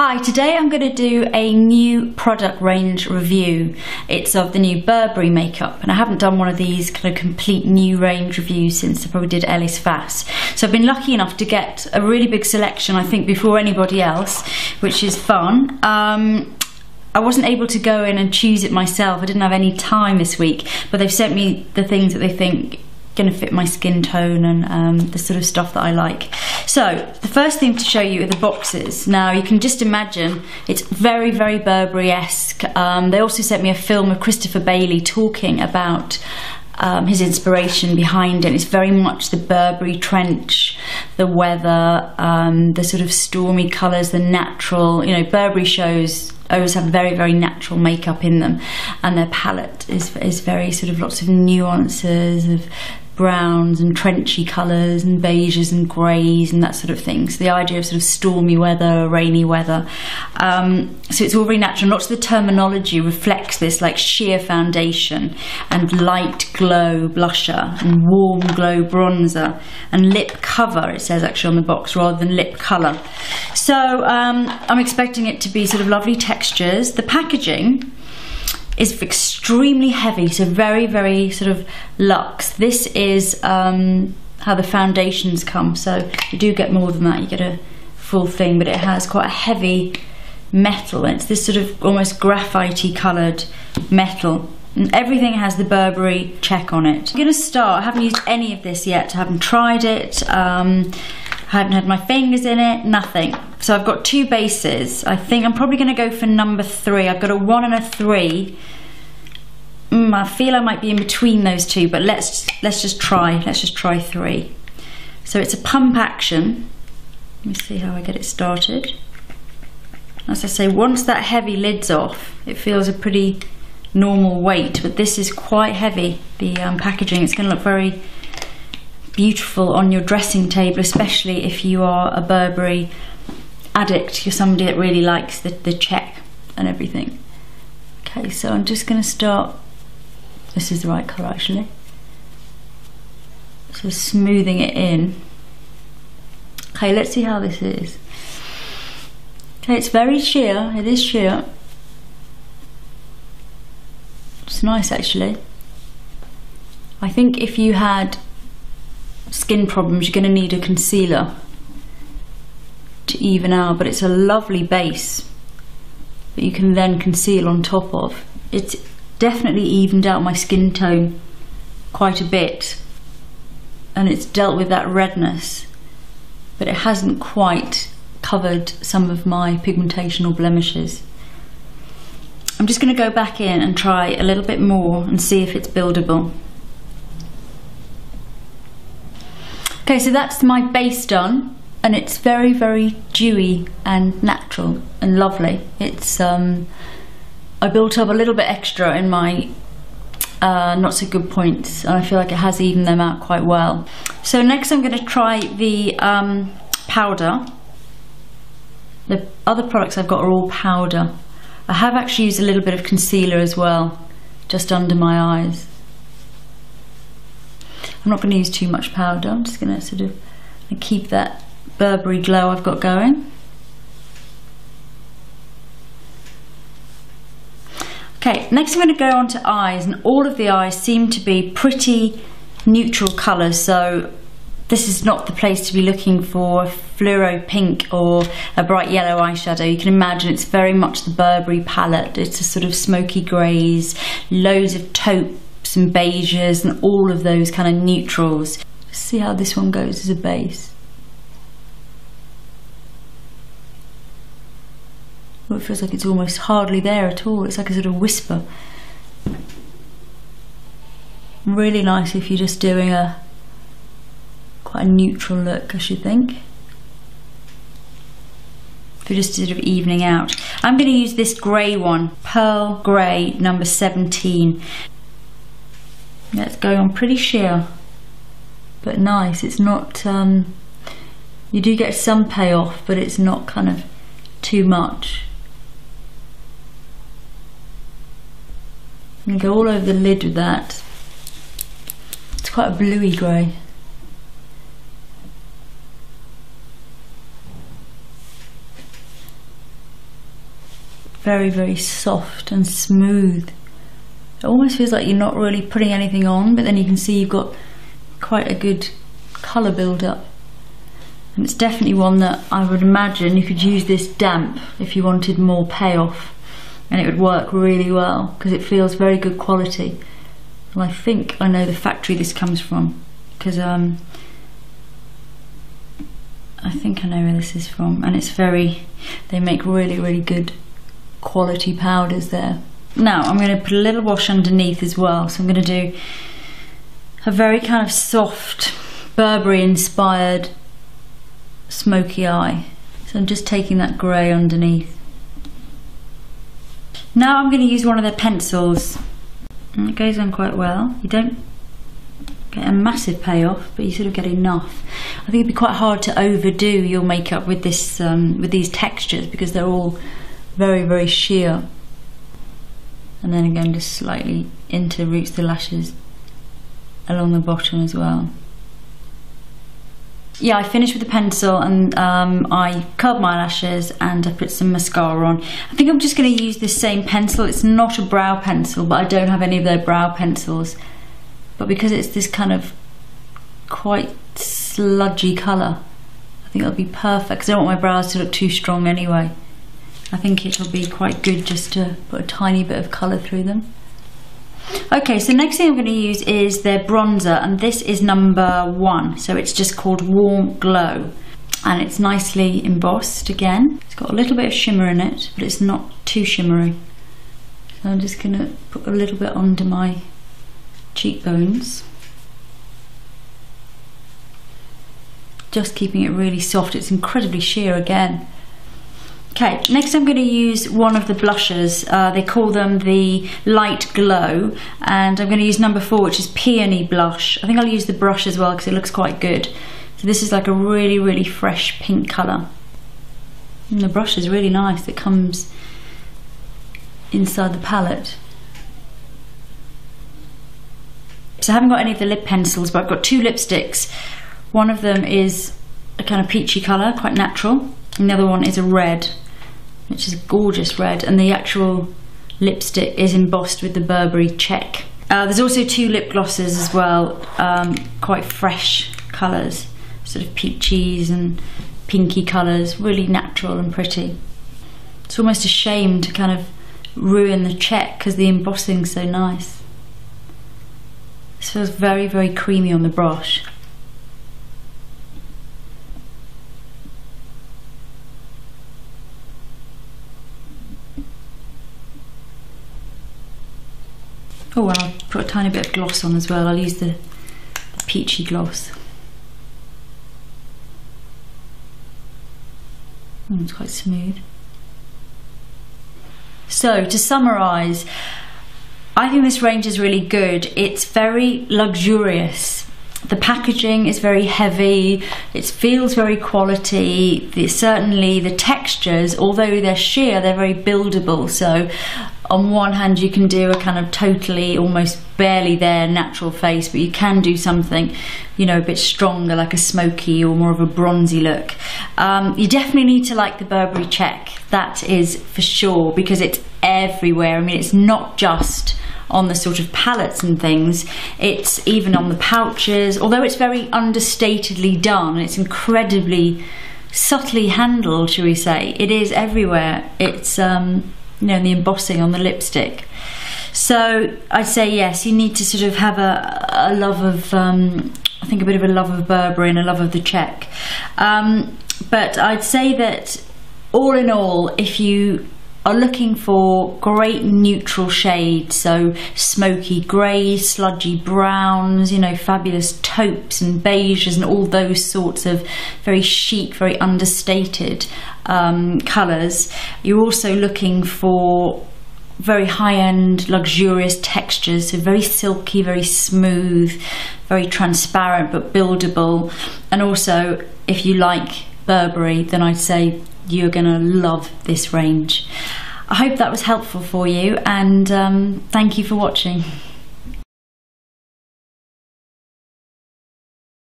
Hi, today I'm going to do a new product range review. It's of the new Burberry makeup, and I haven't done one of these kind of complete new range reviews since I probably did Ellis Fass. So I've been lucky enough to get a really big selection, I think, before anybody else, which is fun. I wasn't able to go in and choose it myself. I didn't have any time this week, but they've sent me the things that they think going to fit my skin tone and the sort of stuff that I like. So the first thing to show you are the boxes. Now you can just imagine it's very, very Burberry-esque. They also sent me a film of Christopher Bailey talking about his inspiration behind it. It's very much the Burberry trench, the weather, the sort of stormy colours, the natural, you know, Burberry shows always have very, very natural makeup in them, and their palette is very sort of lots of nuances of browns and trenchy colours and beiges and greys and that sort of thing. So the idea of sort of stormy weather, rainy weather. So it's all very natural. Lots of the terminology reflects this, like sheer foundation and light glow blusher and warm glow bronzer and lip cover, it says actually on the box, rather than lip colour. So I'm expecting it to be sort of lovely textures. The packaging is extremely heavy, so very, very sort of luxe. This is how the foundations come, so you do get more than that, you get a full thing, but it has quite a heavy metal. It's this sort of almost graphite-y coloured metal, and everything has the Burberry check on it. I'm going to start, I haven't used any of this yet, I haven't tried it, I haven't had my fingers in it, nothing. So I've got two bases. I think I'm probably going to go for number 3. I've got a 1 and a 3. I feel I might be in between those two, but let's just try. Let's just try 3. So it's a pump action. Let me see how I get it started. As I say, once that heavy lid's off, it feels a pretty normal weight, but this is quite heavy, the packaging. It's going to look very beautiful on your dressing table, especially if you are a Burberry addict, you're somebody that really likes the check and everything. Okay, so I'm just going to start, this is the right colour actually, so smoothing it in. Okay, let's see how this is. Okay, it's very sheer, it is sheer. It's nice actually. I think if you had skin problems, you're going to need a concealer to even out, but it's a lovely base that you can then conceal on top of. It's definitely evened out my skin tone quite a bit, and it's dealt with that redness, but it hasn't quite covered some of my pigmentation or blemishes. I'm just going to go back in and try a little bit more and see if it's buildable. Okay, so that's my base done, and it's very, very dewy and natural and lovely. It's I built up a little bit extra in my not so good points, and I feel like it has evened them out quite well. So next I'm going to try the powder. The other products I've got are all powder. I have actually used a little bit of concealer as well, just under my eyes. I'm not going to use too much powder, I'm just going to sort of keep that Burberry glow I've got going. Okay, next I'm going to go on to eyes, and all of the eyes seem to be pretty neutral colours, so this is not the place to be looking for fluoro pink or a bright yellow eyeshadow. You can imagine it's very much the Burberry palette. It's a sort of smoky greys, loads of taupes and beiges and all of those kind of neutrals. Let's see how this one goes as a base. Well, it feels like it's almost hardly there at all. It's like a sort of whisper. Really nice if you're just doing quite a neutral look, I should think. If you're just sort of evening out. I'm going to use this grey one, Pearl Grey number 17. That's going on pretty sheer, but nice. It's not, you do get some payoff, but it's not kind of too much. I'm going to go all over the lid with that. It's quite a bluey grey. very, very soft and smooth. It almost feels like you're not really putting anything on, but then you can see you've got quite a good colour build up. And it's definitely one that I would imagine you could use this damp if you wanted more payoff, and it would work really well because it feels very good quality. And I think I know the factory this comes from, because I think I know where this is from, and it's they make really, really good quality powders there. Now I'm going to put a little wash underneath as well, so I'm going to do a very kind of soft Burberry inspired smoky eye. So I'm just taking that grey underneath. Now I'm going to use one of their pencils, and it goes on quite well. You don't get a massive payoff, but you sort of get enough. I think it'd be quite hard to overdo your makeup with this with these textures, because they're all very, very sheer. And then again, just slightly into roots the lashes along the bottom as well. Yeah, I finished with the pencil, and I curled my lashes and I put some mascara on. I think I'm just going to use this same pencil. It's not a brow pencil, but I don't have any of their brow pencils. But because it's this kind of quite sludgy colour, I think it'll be perfect, because I don't want my brows to look too strong anyway. I think it'll be quite good just to put a tiny bit of colour through them. Okay, so next thing I'm going to use is their bronzer, and this is number 1, so it's just called Warm Glow, and it's nicely embossed again. It's got a little bit of shimmer in it, but it's not too shimmery. So I'm just going to put a little bit under my cheekbones, just keeping it really soft. It's incredibly sheer again. Okay, next I'm going to use one of the blushes. They call them the Light Glow, and I'm going to use number 4, which is Peony Blush. I think I'll use the brush as well because it looks quite good. So this is like a really, really fresh pink colour. And the brush is really nice. It comes inside the palette. So I haven't got any of the lip pencils, but I've got 2 lipsticks. One of them is a kind of peachy colour, quite natural. And the other one is a red, which is a gorgeous red, and the actual lipstick is embossed with the Burberry check. There's also 2 lip glosses as well, quite fresh colours, sort of peachies and pinky colours, really natural and pretty. It's almost a shame to kind of ruin the check because the embossing's so nice. This feels very, very creamy on the brush. Oh, and I'll put a tiny bit of gloss on as well. I'll use the peachy gloss. It's quite smooth. So to summarise, I think this range is really good. It's very luxurious. The packaging is very heavy. It feels very quality. Certainly the textures, although they're sheer, they're very buildable. So on one hand you can do a kind of totally, almost barely there natural face, but you can do something, you know, a bit stronger, like a smoky or more of a bronzy look. You definitely need to like the Burberry check, that is for sure, because it's everywhere. I mean, it's not just on the sort of palettes and things, it's even on the pouches. Although it's very understatedly done, it's incredibly subtly handled, shall we say, it is everywhere. It's you know, the embossing on the lipstick. So I'd say yes, you need to sort of have a love of I think a bit of a love of Burberry and a love of the check. But I'd say that all in all, if you are looking for great neutral shades, so smoky greys, sludgy browns, you know, fabulous taupes and beiges and all those sorts of very chic, very understated colours. You're also looking for very high-end, luxurious textures, so very silky, very smooth, very transparent but buildable. And also, if you like Burberry, then I'd say you're going to love this range. I hope that was helpful for you, and thank you for watching.